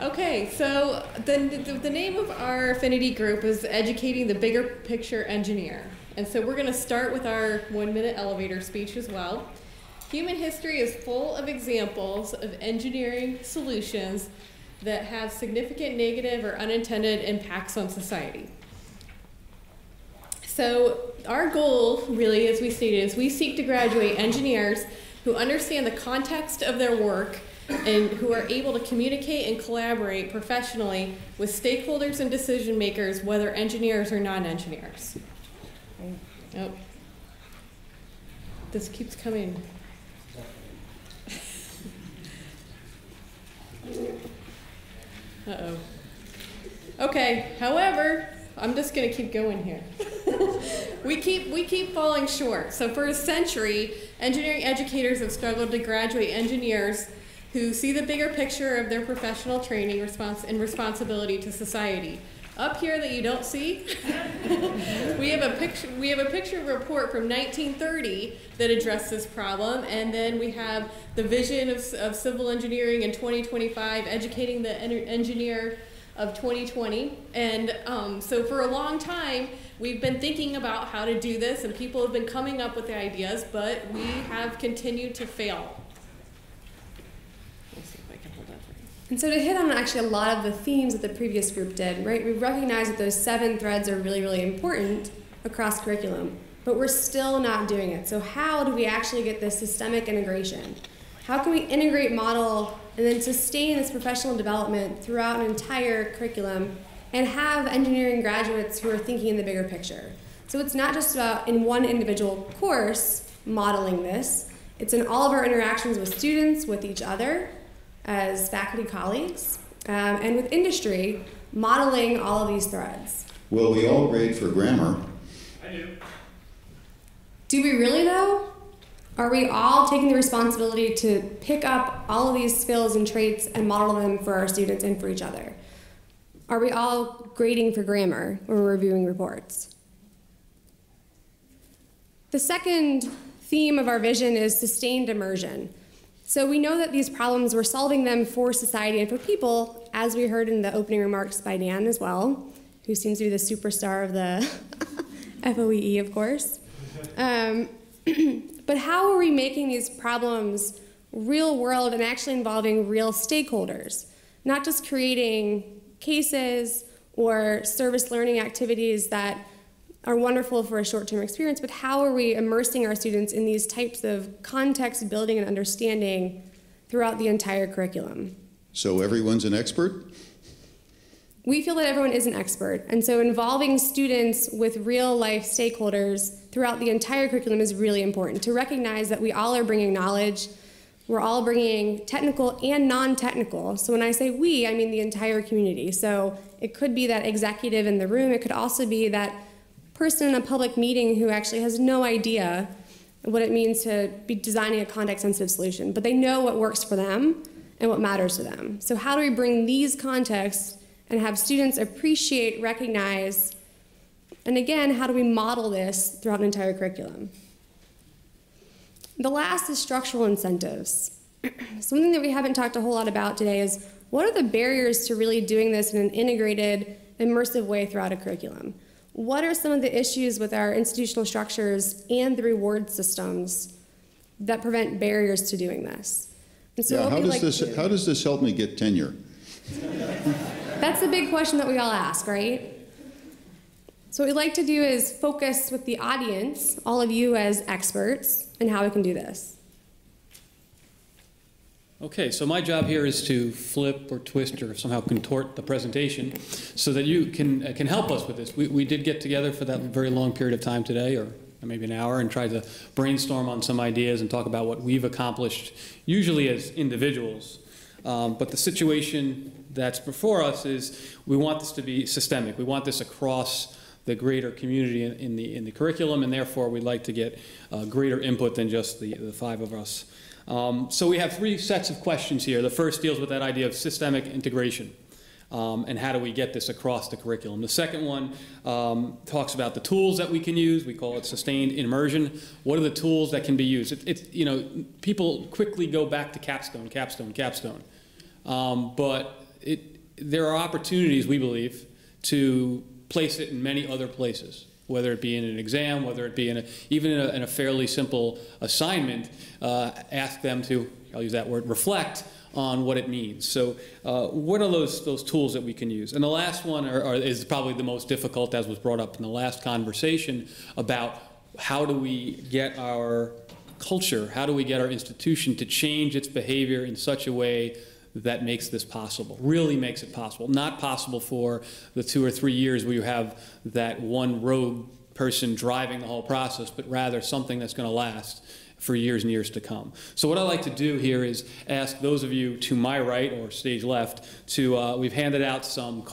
Okay, so the name of our affinity group is Educating the Bigger Picture Engineer. And so we're going to start with our 1-minute elevator speech as well. Human history is full of examples of engineering solutions that have significant negative or unintended impacts on society. So our goal, really, as we stated, is we seek to graduate engineers who understand the context of their work and who are able to communicate and collaborate professionally with stakeholders and decision makers, whether engineers or non-engineers. Oh, this keeps coming. Uh-oh. Okay, however, I'm just going to keep going here. we keep falling short. So for a century, engineering educators have struggled to graduate engineers who see the bigger picture of their professional training and responsibility to society. Up here that you don't see, we have a picture report from 1930 that addressed this problem, and then we have the vision of civil engineering in 2025, educating the engineer of 2020. And so for a long time, we've been thinking about how to do this, and people have been coming up with the ideas, but we have continued to fail. Let's see if I can hold that for you. And so to hit on actually a lot of the themes that the previous group did, right? We recognize that those 7 threads are really, really important across curriculum, but we're still not doing it. So how do we actually get this systemic integration? How can we integrate, model, and then sustain this professional development throughout an entire curriculum and have engineering graduates who are thinking in the bigger picture? So it's not just about in one individual course modeling this, it's in all of our interactions with students, with each other, as faculty colleagues, and with industry, modeling all of these threads. Well, we all grade for grammar. I do. Do we really though? Are we all taking the responsibility to pick up all of these skills and traits and model them for our students and for each other? Are we all grading for grammar when we're reviewing reports? The second theme of our vision is sustained immersion. So we know that these problems, we're solving them for society and for people, as we heard in the opening remarks by Dan as well, who seems to be the superstar of the FOEE, of course. But how are we making these problems real world and actually involving real stakeholders? Not just creating cases or service learning activities that are wonderful for a short-term experience, but how are we immersing our students in these types of context building and understanding throughout the entire curriculum? So everyone's an expert? We feel that everyone is an expert, and so involving students with real-life stakeholders throughout the entire curriculum is really important, to recognize that we all are bringing knowledge, we're all bringing technical and non-technical. So when I say we, I mean the entire community. So it could be that executive in the room, it could also be that person in a public meeting who actually has no idea what it means to be designing a context-sensitive solution, but they know what works for them and what matters to them. So how do we bring these contexts and have students appreciate, recognize, and again, how do we model this throughout an entire curriculum? The last is structural incentives. Something that we haven't talked a whole lot about today is what are the barriers to really doing this in an integrated, immersive way throughout a curriculum? What are some of the issues with our institutional structures and the reward systems that prevent barriers to doing this? And so Yeah, how does this help me get tenure? That's the big question that we all ask, right? So what we'd like to do is focus with the audience, all of you as experts, and how we can do this. Okay, so my job here is to flip or twist or somehow contort the presentation so that you can help us with this. We did get together for that very long period of time today, or maybe an hour, and tried to brainstorm on some ideas and talk about what we've accomplished, usually as individuals. But the situation that's before us is we want this to be systemic. We want this across the greater community in the curriculum, and therefore we'd like to get greater input than just the 5 of us. So we have 3 sets of questions here. The first deals with that idea of systemic integration and how do we get this across the curriculum. The second one talks about the tools that we can use. We call it sustained immersion. What are the tools that can be used? You know, people quickly go back to capstone. But there are opportunities, we believe, to place it in many other places, whether it be in an exam, whether it be even in a fairly simple assignment. Ask them to, I'll use that word, reflect on what it means. So what are those tools that we can use? And the last one is probably the most difficult, as was brought up in the last conversation, about how do we get our culture, how do we get our institution to change its behavior in such a way that makes this possible, really makes it possible. Not possible for the 2 or 3 years where you have that one rogue person driving the whole process, but rather something that's going to last for years and years to come. So what I like to do here is ask those of you to my right or stage left to, we've handed out some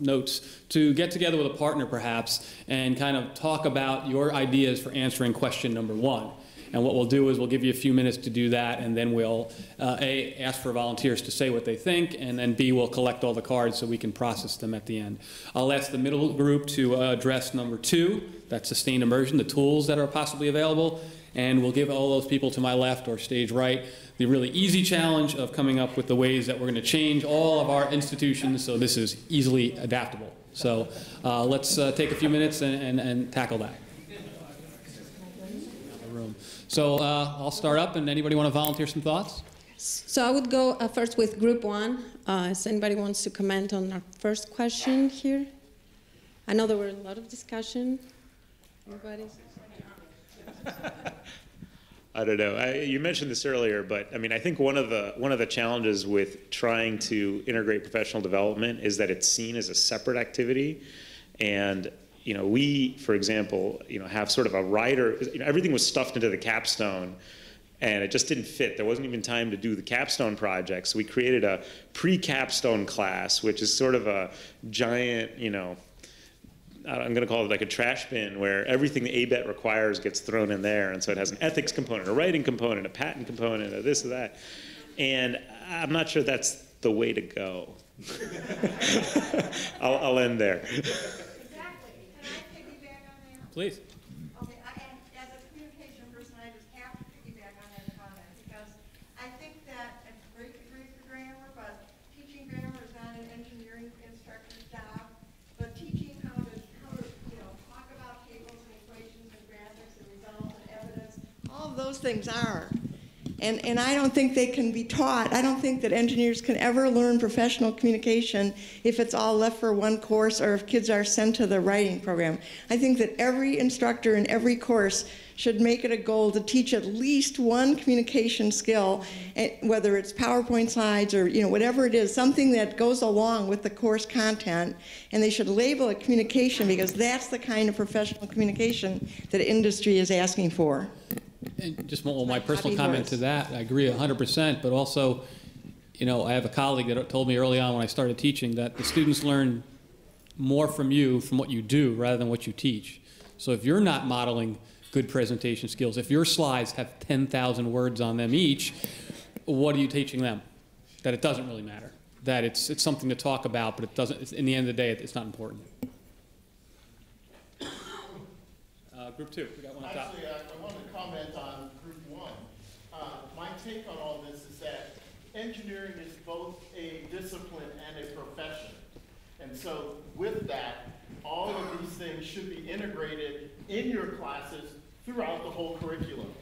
notes to get together with a partner perhaps and kind of talk about your ideas for answering question number 1. And what we'll do is we'll give you a few minutes to do that, and then we'll A, ask for volunteers to say what they think, and then B, we'll collect all the cards so we can process them at the end. I'll ask the middle group to address number 2, that's sustained immersion, the tools that are possibly available, and we'll give all those people to my left or stage right the really easy challenge of coming up with the ways that we're going to change all of our institutions so this is easily adaptable. So let's take a few minutes and tackle that. So I'll start up, and anybody want to volunteer some thoughts? So I would go first with group 1. If anybody wants to comment on our first question here. I know there were a lot of discussion. Anybody? I don't know. You mentioned this earlier, but I mean, I think one of the challenges with trying to integrate professional development is that it's seen as a separate activity, and you know, we, for example, you know, have sort of a rider. You know, everything was stuffed into the capstone, and it just didn't fit. There wasn't even time to do the capstone project, so we created a pre-capstone class, which is sort of a giant, you know, I'm going to call it like a trash bin where everything the ABET requires gets thrown in there, and so it has an ethics component, a writing component, a patent component, a this or that, and I'm not sure that's the way to go. I'll end there. Please. Okay, as a communication person, I just have to piggyback on that comment because I think that it's a great degree for grammar, but teaching grammar is not an engineering instructor's job. But teaching how to talk about tables and equations and graphics and results and evidence, all of those things are. And I don't think they can be taught. I don't think that engineers can ever learn professional communication if it's all left for one course or if kids are sent to the writing program. I think that every instructor in every course should make it a goal to teach at least one communication skill, whether it's PowerPoint slides or whatever it is, something that goes along with the course content, and they should label it communication because that's the kind of professional communication that industry is asking for. And just my personal comment to that, I agree 100%, but also, I have a colleague that told me early on when I started teaching that the students learn more from you, from what you do, rather than what you teach. So if you're not modeling good presentation skills, if your slides have 10,000 words on them each, what are you teaching them? That it doesn't really matter. That it's something to talk about, but it doesn't, in the end of the day, it's not important. Group 2, we got one on top. Actually, I want to comment on group 1. My take on all this is that engineering is both a discipline and a profession. And so with that, all of these things should be integrated in your classes throughout the whole curriculum.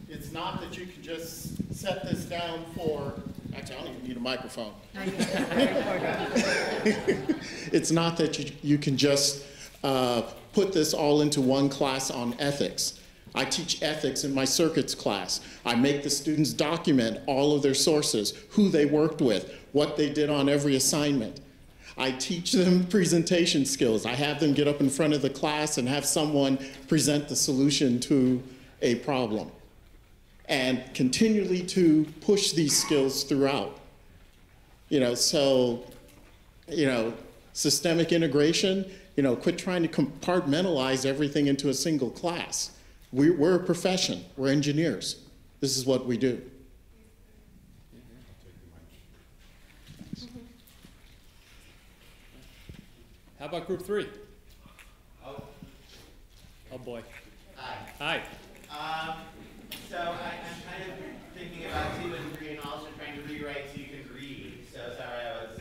It's not that you can just set this down for, actually I don't even need a microphone. It's not that you can just put this all into one class on ethics. I teach ethics in my circuits class. I make the students document all of their sources, who they worked with, what they did on every assignment. I teach them presentation skills. I have them get up in front of the class and have someone present the solution to a problem. And continually to push these skills throughout. Systemic integration, quit trying to compartmentalize everything into a single class. We're a profession. We're engineers. This is what we do. How about group 3? Oh boy. Hi. So I'm kind of thinking about 2 and 3 and also trying to rewrite so you can read. So sorry, I was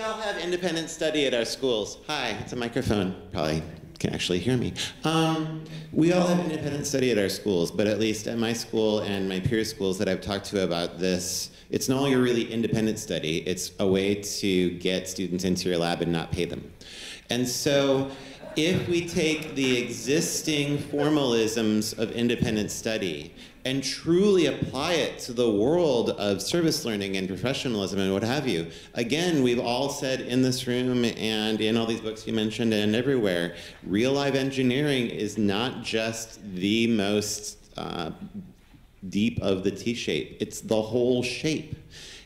We all have independent study at our schools. Hi, it's a microphone. Probably can actually hear me. We all have independent study at our schools, but at least at my school and my peer schools that I've talked to about this, it's no longer really independent study. It's a way to get students into your lab and not pay them. And so if we take the existing formalisms of independent study and truly apply it to the world of service learning and professionalism and what have you. Again, we've all said in this room and in all these books you mentioned and everywhere, real live engineering is not just the most deep of the T-shape, it's the whole shape.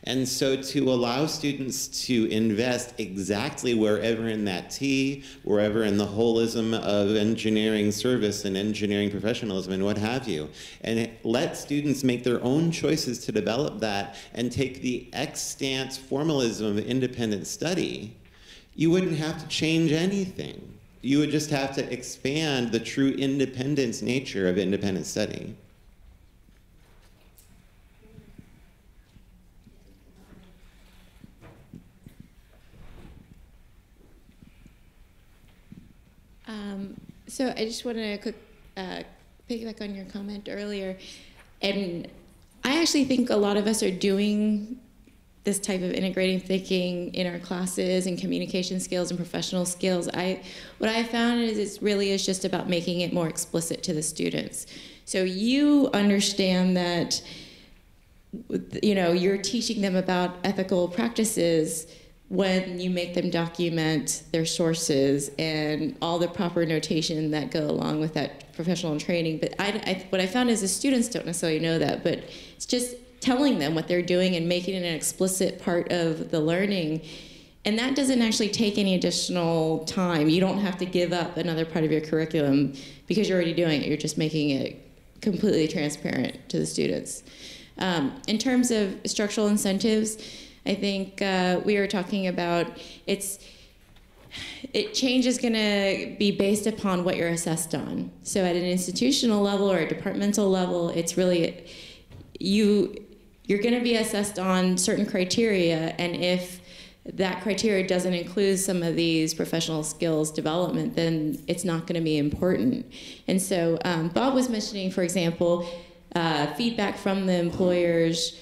And so to allow students to invest exactly wherever in that T, wherever in the holism of engineering service and engineering professionalism and what have you, and let students make their own choices to develop that and take the extant formalism of independent study, you wouldn't have to change anything. You would just have to expand the true independence nature of independent study. So I just wanted to piggyback on your comment earlier, and I actually think a lot of us are doing this type of integrating thinking in our classes and communication skills and professional skills. What I found is it really is just about making it more explicit to the students. So you understand that, you know, you're teaching them about ethical practices when you make them document their sources and all the proper notation that go along with that professional training. But what I found is the students don't necessarily know that, but it's just telling them what they're doing and making it an explicit part of the learning. And that doesn't actually take any additional time. You don't have to give up another part of your curriculum because you're already doing it. You're just making it completely transparent to the students. In terms of structural incentives, I think we were talking about change is going to be based upon what you're assessed on. So at an institutional level or a departmental level, it's really you're going to be assessed on certain criteria, and if that criteria doesn't include some of these professional skills development, then it's not going to be important. And so Bob was mentioning, for example, feedback from the employers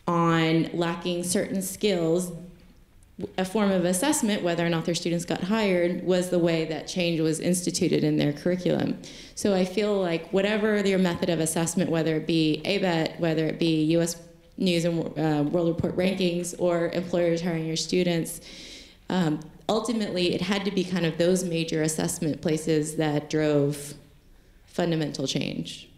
on lacking certain skills. A form of assessment, whether or not their students got hired, was the way that change was instituted in their curriculum. So I feel like whatever your method of assessment, whether it be ABET, whether it be U.S. News and World Report rankings, or employers hiring your students, ultimately it had to be kind of those major assessment places that drove fundamental change.